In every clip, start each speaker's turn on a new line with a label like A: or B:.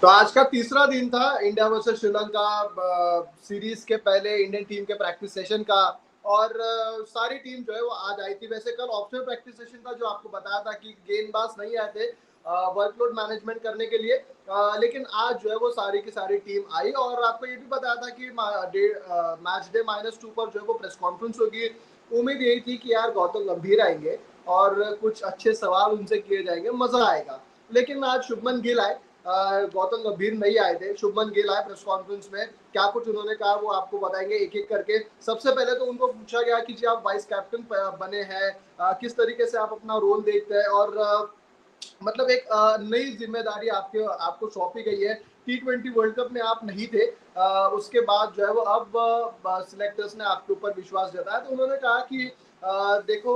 A: तो आज का तीसरा दिन था इंडिया वर्सेस श्रीलंका सीरीज के पहले इंडियन टीम के प्रैक्टिस सेशन का। और सारी टीम जो है वो आज आई थी। वैसे कल ऑप्शनल प्रैक्टिस सेशन था, जो आपको बताया था कि गेंदबाज नहीं आए थे वर्कलोड मैनेजमेंट करने के लिए। लेकिन आज जो है वो सारी की सारी टीम आई, और आपको ये भी बताया था कि मैच डे -2 पर जो है वो प्रेस कॉन्फ्रेंस होगी। उम्मीद यही थी कि यार गौतम गंभीर आएंगे और कुछ अच्छे सवाल उनसे किए जाएंगे, मजा आएगा। लेकिन आज शुभमन गिल आए, गौतम गंभीर नहीं आए थे। शुभमन गिल आए प्रेस कॉन्फ्रेंस में, क्या कुछ उन्होंने कहा वो आपको बताएंगे एक एक करके। सबसे पहले तो उनको पूछा गया कि जी आप वाइस कैप्टन बने हैं, किस तरीके से आप अपना रोल देखते हैं, और मतलब एक नई जिम्मेदारी आपके आपको सौंपी गई है। T20 वर्ल्ड कप में आप नहीं थे, उसके बाद जो है वो अब सिलेक्टर्स ने आपके ऊपर विश्वास जताया। तो उन्होंने कहा कि देखो,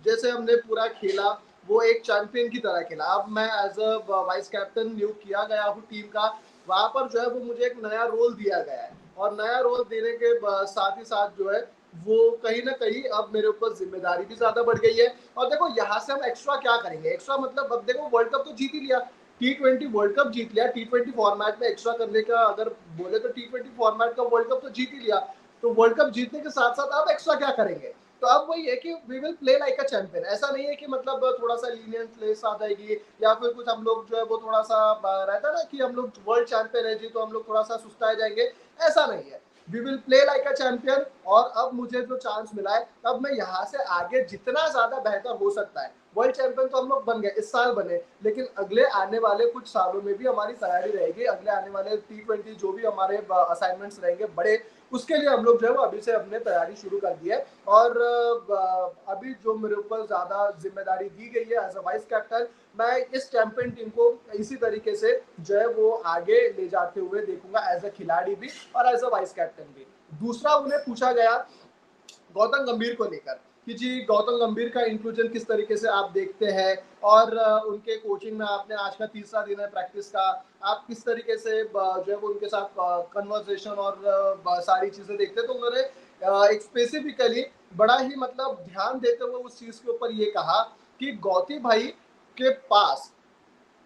A: जैसे हमने पूरा खेला वो एक चैंपियन की तरह खेला। अब मैं एज अ वाइस कैप्टन नियुक्त किया गया हूँ टीम का, वहां पर जो है वो मुझे एक नया रोल दिया गया है, और नया रोल देने के साथ ही साथ जो है वो कहीं ना कहीं अब मेरे ऊपर जिम्मेदारी भी ज्यादा बढ़ गई है। और देखो यहाँ से हम एक्स्ट्रा क्या करेंगे, एक्स्ट्रा मतलब अब देखो वर्ल्ड कप तो जीत ही लिया, T20 वर्ल्ड कप जीत लिया। T20 फॉर्मेट में एक्स्ट्रा करने का अगर बोले तो T20 फॉर्मेट का वर्ल्ड कप तो जीत ही लिया। तो वर्ल्ड कप जीतने के साथ साथ अब एक्स्ट्रा क्या करेंगे? तो अब वही है कि we will play like a champion. ऐसा नहीं है कि मतलब थोड़ा सा लीनियंस प्लेस आ जाएगी, या फिर कुछ हम लोग जो है वो थोड़ा सा रहता है ना कि हम लोग वर्ल्ड चैंपियन है जी तो हम लोग थोड़ा सा सुस्ताए जाएंगे। ऐसा नहीं है, we will play like a champion. और अब मुझे जो चांस मिला है, अब मैं यहाँ से आगे जितना ज्यादा बेहतर हो सकता है। वर्ल्ड चैंपियन तो हम लोग बन गए, इस साल बने, लेकिन अगले आने वाले कुछ सालों में भी हमारी तैयारी रहेगी। अगले आने वाले T20 जो भी हमारे असाइनमेंट्स रहेंगे बड़े, उसके लिए हम लोग जो है वो अभी से अपने तैयारी शुरू कर दी है। और अभी जो मेरे ऊपर ज्यादा जिम्मेदारी दी गई है एज अ वाइस कैप्टन, मैं इस चैंपियन टीम को इसी तरीके से जो है वो आगे ले जाते हुए देखूंगा, एज अ खिलाड़ी भी और एज अ वाइस कैप्टन भी। दूसरा उन्हें पूछा गया गौतम गंभीर को लेकर कि जी गौतम गंभीर का इंक्लूजन किस तरीके से आप देखते हैं, और उनके कोचिंग में आपने आज का तीसरा दिन है प्रैक्टिस का, आप किस तरीके से जो है वो उनके साथ कन्वर्सेशन और सारी चीजें देखते हैं। तो उन्होंने एक स्पेसिफिकली बड़ा ही मतलब ध्यान देते हुए उस चीज के ऊपर ये कहा कि गौती भाई के पास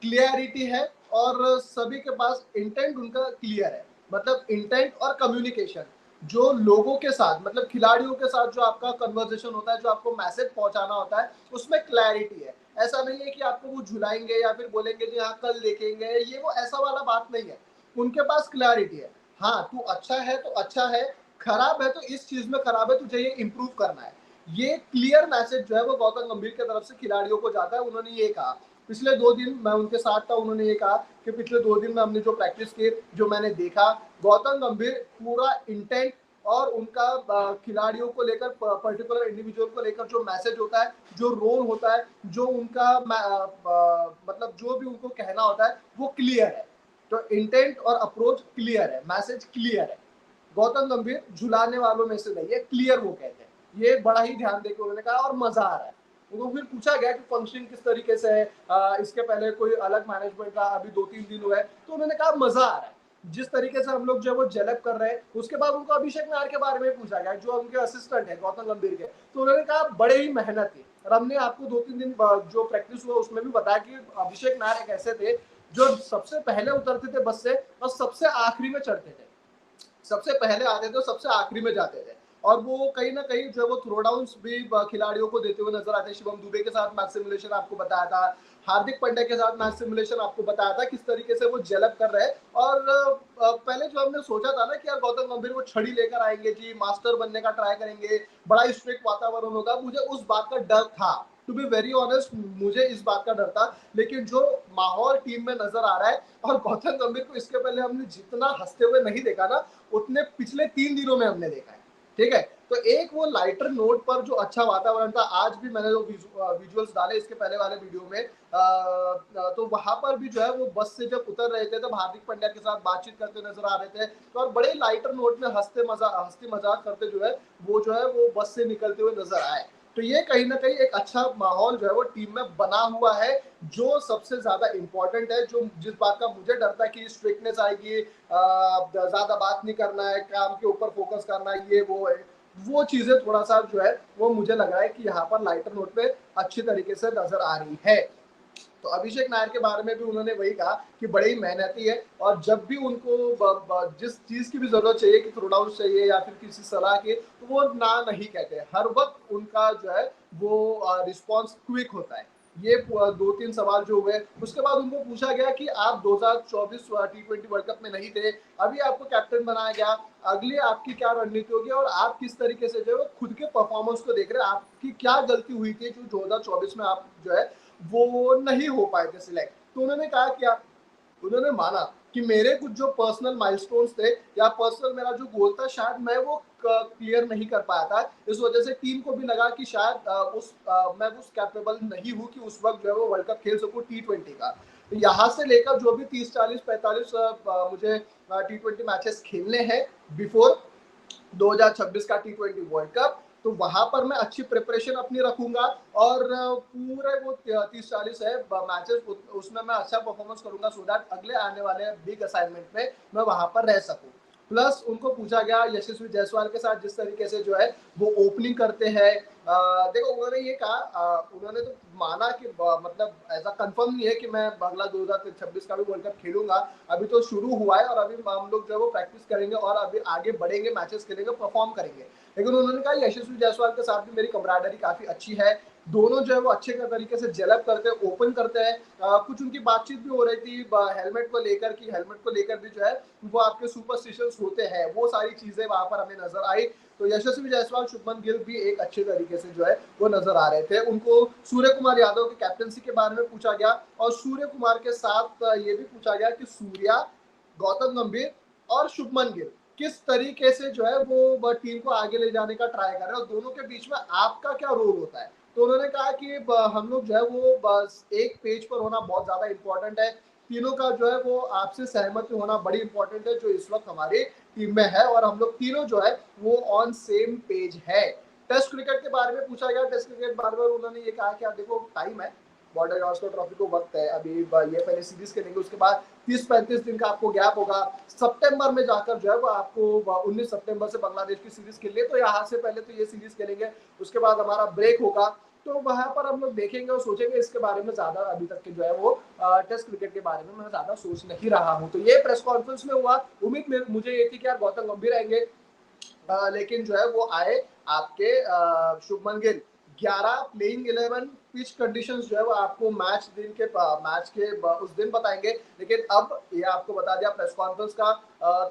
A: क्लियरिटी है, और सभी के पास इंटेंट उनका क्लियर है। मतलब इंटेंट और कम्युनिकेशन, जो लोगों के साथ मतलब खिलाड़ियों के साथ जो आपका कन्वर्सेशन होता है, जो आपको मैसेज पहुंचाना होता है, उसमें क्लैरिटी है। ऐसा नहीं है कि आपको वो झुलाएंगे या फिर बोलेंगे जी हाँ कल देखेंगे, ये वो ऐसा वाला बात नहीं है। उनके पास क्लैरिटी है। हाँ तू अच्छा है तो अच्छा है, खराब है तो इस चीज में खराब है, तुझे ये इंप्रूव करना है। ये क्लियर मैसेज जो है वो गौतम गंभीर की तरफ से खिलाड़ियों को जाता है। उन्होंने ये कहा, पिछले 2 दिन मैं उनके साथ था, उन्होंने ये कहा कि पिछले 2 दिन में हमने जो प्रैक्टिस की, जो मैंने देखा, गौतम गंभीर पूरा इंटेंट और उनका खिलाड़ियों को लेकर, पर्टिकुलर इंडिविजुअल को लेकर जो मैसेज होता है, जो रोल होता है, जो उनका मतलब जो भी उनको कहना होता है वो क्लियर है। तो इंटेंट और अप्रोच क्लियर है, मैसेज क्लियर है। गौतम गंभीर झुलाने वालों में से नहीं है, क्लियर वो कहते हैं। ये बड़ा ही ध्यान देकर उन्होंने कहा, और मजा आ रहा है। उनको फिर पूछा गया कि फंक्शन किस तरीके से है, इसके पहले कोई अलग मैनेजमेंट का अभी 2-3 दिन हुए हैं, तो उन्होंने कहा मजा आ रहा है। जिस तरीके से हम लोग जो है वो जेलअप कर रहे हैं। उसके बाद उनको अभिषेक नायर के बारे में पूछा गया, जो उनके असिस्टेंट है गौतम गंभीर के, तो उन्होंने कहा बड़े ही मेहनती। और हमने आपको 2-3 दिन जो प्रैक्टिस हुआ उसमें भी बताया कि अभिषेक नायर एक ऐसे थे जो सबसे पहले उतरते थे बस से और सबसे आखिरी में चढ़ते थे। सबसे पहले आते थे और सबसे आखिरी में जाते थे। और वो कहीं ना कहीं जो है वो थ्रो डाउन्स भी खिलाड़ियों को देते हुए नजर आते हैं। शिवम दुबे के साथ मैच सिमुलेशन आपको बताया था, हार्दिक पांड्या के साथ मैच सिमुलेशन आपको बताया था, किस तरीके से वो जेलअप कर रहे हैं। और पहले जो हमने सोचा था ना कि यार गौतम गंभीर वो छड़ी लेकर आएंगे जी, मास्टर बनने का ट्राई करेंगे, बड़ा स्ट्रिक्ट वातावरण होगा, मुझे उस बात का डर था। टू बी वेरी ऑनेस्ट, मुझे इस बात का डर था। लेकिन जो माहौल टीम में नजर आ रहा है, और गौतम गंभीर को इसके पहले हमने जितना हंसते हुए नहीं देखा ना, उतने पिछले 3 दिनों में हमने देखा है। ठीक है, तो एक वो लाइटर नोट पर जो अच्छा वातावरण था, आज भी मैंने जो विजुअल्स डाले इसके पहले वाले वीडियो में, तो वहां पर भी जो है वो बस से जब उतर रहे थे तब हार्दिक पांड्या के साथ बातचीत करते नजर आ रहे थे, तो और बड़े लाइटर नोट में हंसते मजाक करते जो है वो बस से निकलते हुए नजर आए। तो ये कहीं ना कहीं एक अच्छा माहौल जो है वो टीम में बना हुआ है, जो सबसे ज्यादा इंपॉर्टेंट है। जो जिस बात का मुझे डर था कि स्ट्रिक्टनेस आएगी, ज्यादा बात नहीं करना है, काम के ऊपर फोकस करना है, ये वो है, वो चीजें थोड़ा सा जो है वो मुझे लग रहा है कि यहाँ पर लाइटर नोट पे अच्छी तरीके से नजर आ रही है। तो अभिषेक नायर के बारे में भी उन्होंने वही कहा कि बड़े ही मेहनती है और जब भी उनको जिस चीज की भी जरूरत चाहिए कि थ्रो डाउन चाहिए या फिर किसी सलाह की तो वो ना नहीं कहते, हर वक्त उनका जो है वो रिस्पॉन्स क्विक होता है। ये 2-3 सवाल जो हुए, उसके बाद उनको पूछा गया कि आप 2024 T20 वर्ल्ड कप में नहीं थे, अभी आपको कैप्टन बनाया गया, अगली आपकी क्या रणनीति होगी और आप किस तरीके से जो है खुद के परफॉर्मेंस को देख रहे हैं, आपकी क्या गलती हुई थी जो 2024 में आप जो है वो नहीं हो पाए थे सिलेक्ट। तो उन्होंने कहा क्या, उन्होंने माना कि मेरे कुछ जो पर्सनल माइलस्टोन्स थे या पर्सनल मेरा जो गोल था शायद मैं वो क्लियर नहीं कर पाया था, इस वजह से टीम को भी लगा कि शायद मैं उस कैपेबल नहीं हूँ कि उस वक्त जो है वो वर्ल्ड कप खेल सकूँ T20 का। तो यहाँ से लेकर जो भी 30-40-45 मुझे T20 मैचेस खेलने हैं बिफोर 2026 का T20 वर्ल्ड कप, तो वहां पर मैं अच्छी प्रिपरेशन अपनी रखूंगा और पूरे वो 30-40 है मैचेस उसमें मैं अच्छा परफॉर्मेंस करूंगा सो दैट अगले आने वाले बिग असाइनमेंट में मैं वहां पर रह सकूं। प्लस उनको पूछा गया यशस्वी जायसवाल के साथ जिस तरीके से जो है वो ओपनिंग करते हैं, देखो उन्होंने ये कहा, उन्होंने तो माना कि मतलब ऐसा कंफर्म नहीं है कि मैं अगला 2026 का भी वर्ल्ड कप खेलूंगा, अभी तो शुरू हुआ है और अभी हम लोग जो है वो प्रैक्टिस करेंगे और अभी आगे बढ़ेंगे, मैचेस खेलेंगे, परफॉर्म करेंगे। लेकिन उन्होंने कहा यशस्वी जायसवाल के साथ भी मेरी कमराडरी काफी अच्छी है, दोनों जो है वो अच्छे तरीके से जेलअप करते हैं, ओपन करते हैं। कुछ उनकी बातचीत भी हो रही थी हेलमेट को लेकर, कि हेलमेट को लेकर भी जो है वो आपके सुपरस्टिशंस होते हैं, वो सारी चीजें वहां पर हमें नजर आई। तो यशस्वी जायसवाल, शुभमन गिल भी एक अच्छे तरीके से जो है वो नजर आ रहे थे। उनको सूर्य कुमार यादव की कैप्टनसी के बारे में पूछा गया और सूर्य कुमार के साथ ये भी पूछा गया कि सूर्या, गौतम गंभीर और शुभमन गिल किस तरीके से जो है वो टीम को आगे ले जाने का ट्राई कर रहे हैं और दोनों के बीच में आपका क्या रोल होता है। तो उन्होंने कहा कि हम लोग जो है वो बस एक पेज पर होना बहुत ज्यादा इंपॉर्टेंट है, तीनों का जो है वो आपसे सहमति होना बड़ी इंपॉर्टेंट है जो इस वक्त हमारी टीम में है और हम लोग तीनों जो है वो ऑन सेम पेज है। टेस्ट क्रिकेट के बारे में पूछा गया, टेस्ट क्रिकेट बार बार उन्होंने ये कहा कि आप देखो टाइम है, बॉर्डर गावस्कर ट्रॉफी को वक्त है, अभी ये पहले सीरीज खेलेंगे, उसके बाद 30-35 दिन का आपको गैप होगा, सितंबर में जाकर जो है वो आपको 19 सितंबर से बांग्लादेश की सीरीज खेलनी है, तो यहाँ से पहले तो ये सीरीज खेलेंगे, उसके बाद हमारा ब्रेक होगा, तो वहां पर हम लोग देखेंगे और सोचेंगे इसके बारे में ज्यादा अभी तक के जो है वो टेस्ट क्रिकेट के बारे में मैं ज्यादा सोच नहीं रहा हूँ। तो ये प्रेस कॉन्फ्रेंस में हुआ, उम्मीद मुझे ये थी कि यार गौतम गंभीर आएंगे, लेकिन जो है वो आए आपके Shubman Gill. 11 playing 11 pitch conditions जो है वो आपको मैच के उस दिन बताएंगे, लेकिन अब ये आपको बता दिया प्रेस कॉन्फ्रेंस का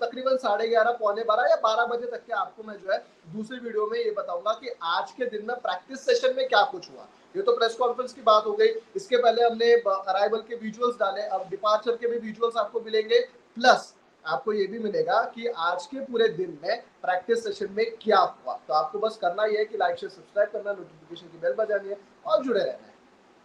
A: तकरीबन 11:30 पौने 12 या 12 बजे तक के आपको मैं जो है दूसरी वीडियो में ये बताऊंगा कि आज के दिन में प्रैक्टिस सेशन में क्या कुछ हुआ। ये तो प्रेस कॉन्फ्रेंस की बात हो गई, इसके पहले हमने अराइवल के विजुअल्स डाले, अब डिपार्चर के भी विजुअल्स आपको मिलेंगे, प्लस आपको ये भी मिलेगा कि आज के पूरे दिन में प्रैक्टिस सेशन में क्या हुआ। तो आपको बस करना ये है कि लाइक शेयर सब्सक्राइब करना, नोटिफिकेशन की बेल बजानी है और जुड़े रहना है।